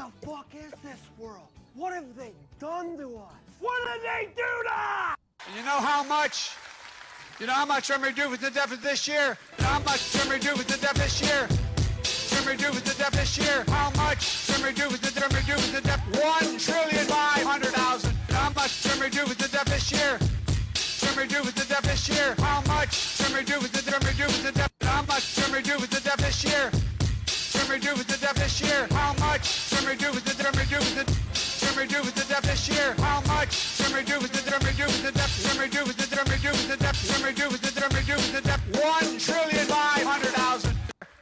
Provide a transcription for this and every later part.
the fuck is this world? What have they done to us? What did they do to us? You know how much I'm going to do with the deficit this year? You know how much I'm going to do with the deficit this year? I'm going to do with the deficit this year? How much I'm going to do with the deficit? 1,500,000,000. How much I'm going to do with the deficit this year? I'm going to do with the deficit this year? How much I'm going to do with the deficit? How much I'm going to do with the deficit this year? I'm going to do with the deficit this year? How much I'm going to do with the deficit? I'm going to do with the deficit this year? How much I'm going to do with the deficit? I'm going to do with the deficit? I'm going to do with the deficit? 1,500,000,000.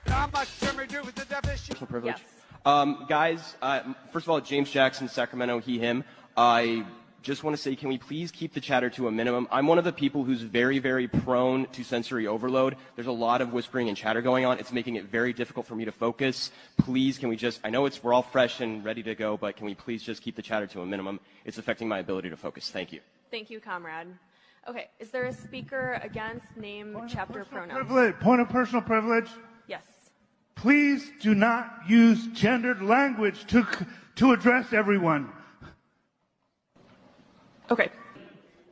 How much I'm going to do with the deficit? Personal privilege. Yes. Guys, first of all, James Jackson, Sacramento, he, him. I just want to say, can we please keep the chatter to a minimum? I'm one of the people who's very, very prone to sensory overload. There's a lot of whispering and chatter going on. It's making it very difficult for me to focus. Please, can we just, I know we're all fresh and ready to go, but can we please just keep the chatter to a minimum? It's affecting my ability to focus. Thank you. Thank you, comrade. Okay, is there a speaker against name, chapter, pronouns? Point of personal privilege. Yes. Please do not use gendered language to address everyone. Okay.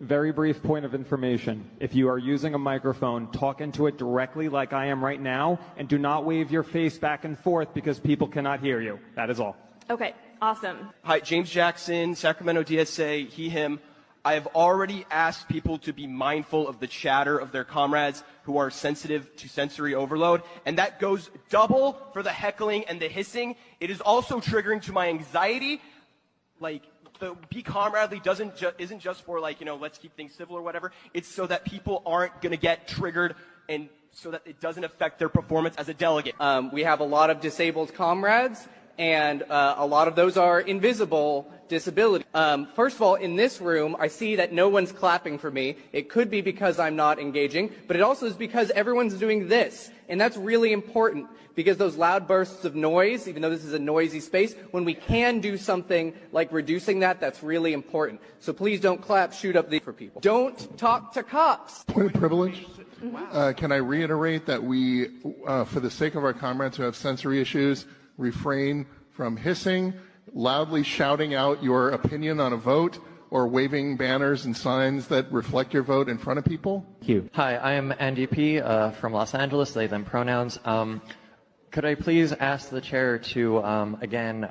Very brief point of information. If you are using a microphone, talk into it directly like I am right now, and do not wave your face back and forth because people cannot hear you. That is all. Okay, awesome. Hi, James Jackson, Sacramento DSA, he, him. I have already asked people to be mindful of the chatter of their comrades who are sensitive to sensory overload, and that goes double for the heckling and the hissing. It is also triggering to my anxiety. Like, the be comradely isn't just for, like, you know, let's keep things civil or whatever. It's so that people aren't going to get triggered and so that it doesn't affect their performance as a delegate. We have a lot of disabled comrades, and a lot of those are invisible disability. First of all, in this room, I see that no one's clapping for me. It could be because I'm not engaging, but it also is because everyone's doing this. And that's really important, because those loud bursts of noise, even though this is a noisy space, when we can do something like reducing that, that's really important. So please don't clap, shoot up for people. Don't talk to cops. Point of privilege. Can I reiterate that we, for the sake of our comrades who have sensory issues, refrain from hissing, loudly shouting out your opinion on a vote, or waving banners and signs that reflect your vote in front of people? Thank you. Hi, I am Andy P. From Los Angeles, they, them pronouns. Could I please ask the chair to, again,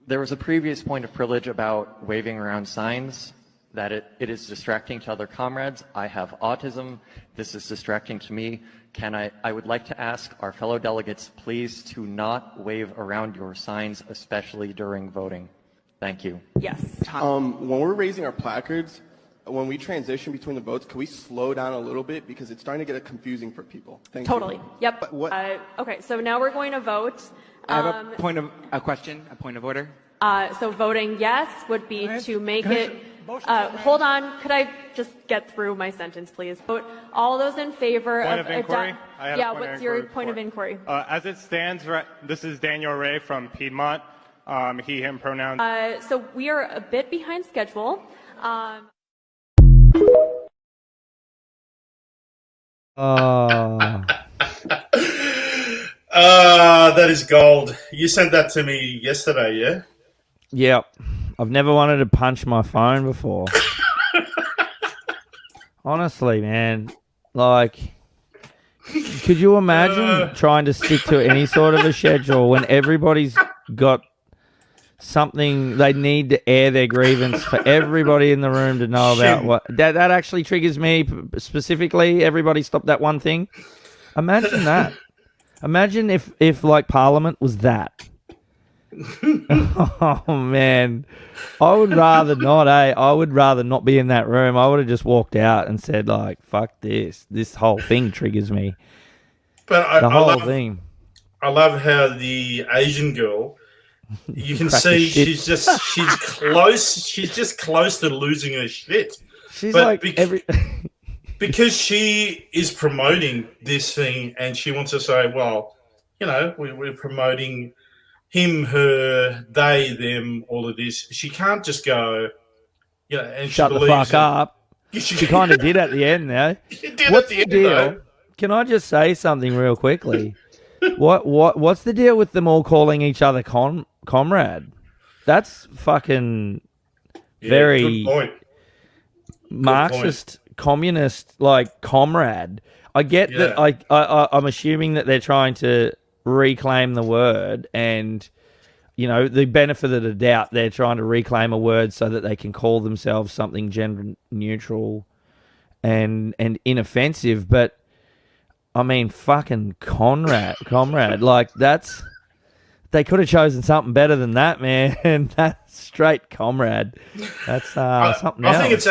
there was a previous point of privilege about waving around signs, that it is distracting to other comrades. I have autism. This is distracting to me. I would like to ask our fellow delegates, please, to not wave around your signs, especially during voting. Thank you. Yes. When we're raising our placards, when we transition between the votes, can we slow down a little bit, because it's starting to get confusing for people? Thank Totally. you. Yep. Okay, so now we're going to vote. I have a question, a point of order. So voting yes would be to make it. Hold on, could I just get through my sentence, please? Vote all those in favor Point of inquiry? What's your point of inquiry? As it stands, this is Daniel Ray from Piedmont. He, him pronouns. So we are a bit behind schedule. That is gold. You sent that to me yesterday, yeah? Yep. I've never wanted to punch my phone before. Honestly, man. Like, could you imagine trying to stick to any sort of a schedule when everybody's got something they need to air their grievance for everybody in the room to know about? What that actually triggers me specifically. Everybody stop that one thing. Imagine that. Imagine if like Parliament was that. Oh man, I would rather not. I would rather not be in that room. I would have just walked out and said, like, "Fuck this! This whole thing triggers me." But the whole thing. I love how the Asian girl. You can see she's close. She's just close to losing her shit. She's like because she is promoting this thing, and she wants to say, "Well, you know, we're promoting." Him, her, they, them, all of this. She can't just go, you know, and shut the fuck up. She kind of did at the end, though. What's the deal? Though. Can I just say something real quickly? What's the deal with them all calling each other comrade. That's fucking Yeah, very good point. Marxist, communist, like comrade. I get that. I'm assuming that they're trying to reclaim the word, and the benefit of the doubt, they're trying to reclaim a word so that they can call themselves something gender neutral and inoffensive. But I mean, fucking comrade, like that's. They could have chosen something better than that, man. That's straight comrade. That's something else. I think it's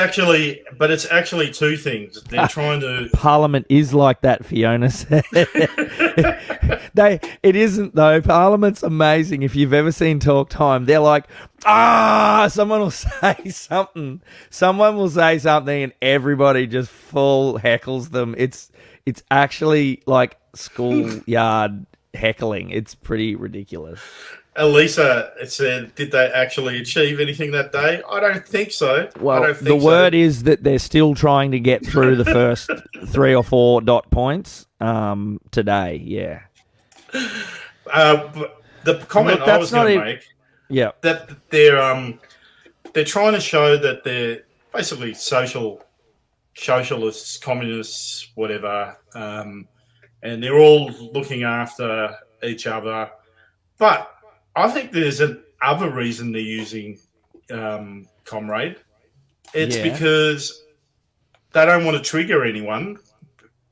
actually two things. They're trying to. Parliament is like that, Fiona said. It isn't though. Parliament's amazing. If you've ever seen Talk Time, they're like, someone will say something. Someone will say something, and everybody just full heckles them. It's actually like schoolyard heckling. It's pretty ridiculous. Elisa said, did they actually achieve anything that day? I don't think so. Well, the word is that they're still trying to get through the first 3 or 4 dot points today. Yeah. The comment I was going to make, that they're trying to show that they're basically socialists, communists, whatever, and they're all looking after each other. But I think there's another reason they're using comrade. It's because they don't want to trigger anyone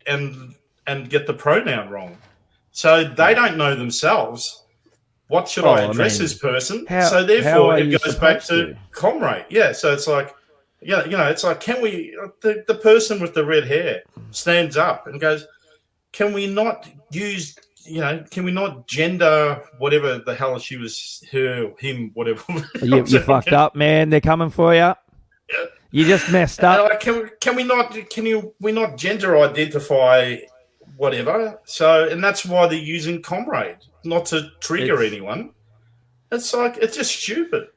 and get the pronoun wrong. So they don't know themselves. What should I address this person? So therefore it goes back to comrade. Yeah, so it's like, it's like, can we, the person with the red hair stands up and goes, can we not use, can we not gender whatever the hell she was, her, him, whatever. You fucked up, man. They're coming for you. Yeah. You just messed up. Can we not gender identify whatever? So, and that's why they're using comrade, not to trigger anyone. It's like, it's just stupid.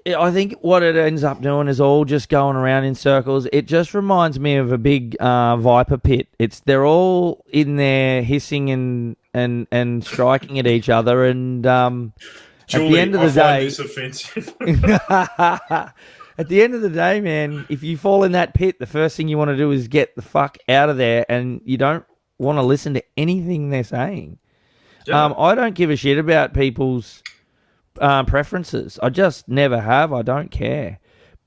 I think what it ends up doing is all just going around in circles. It just reminds me of a big viper pit. They're all in there hissing and striking at each other. And Julie, at the end of the day, this offensive. At the end of the day, man, if you fall in that pit, the first thing you want to do is get the fuck out of there, and you don't want to listen to anything they're saying. Yeah. I don't give a shit about people's preferences. I just never have. I don't care.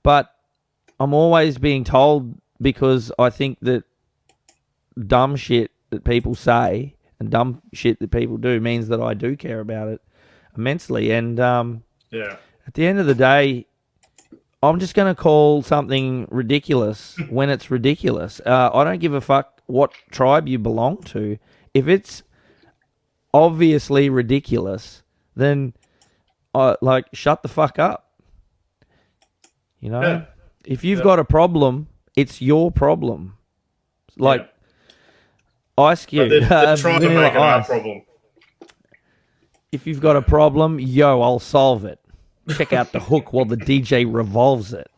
But I'm always being told, because I think that dumb shit that people say and dumb shit that people do means that I do care about it immensely. And at the end of the day, I'm just going to call something ridiculous when it's ridiculous. I don't give a fuck what tribe you belong to. If it's obviously ridiculous, then shut the fuck up. If you've got a problem, it's your problem. Ice Cube. They're trying to make it our problem. If you've got a problem, I'll solve it. Check out the hook while the DJ revolves it.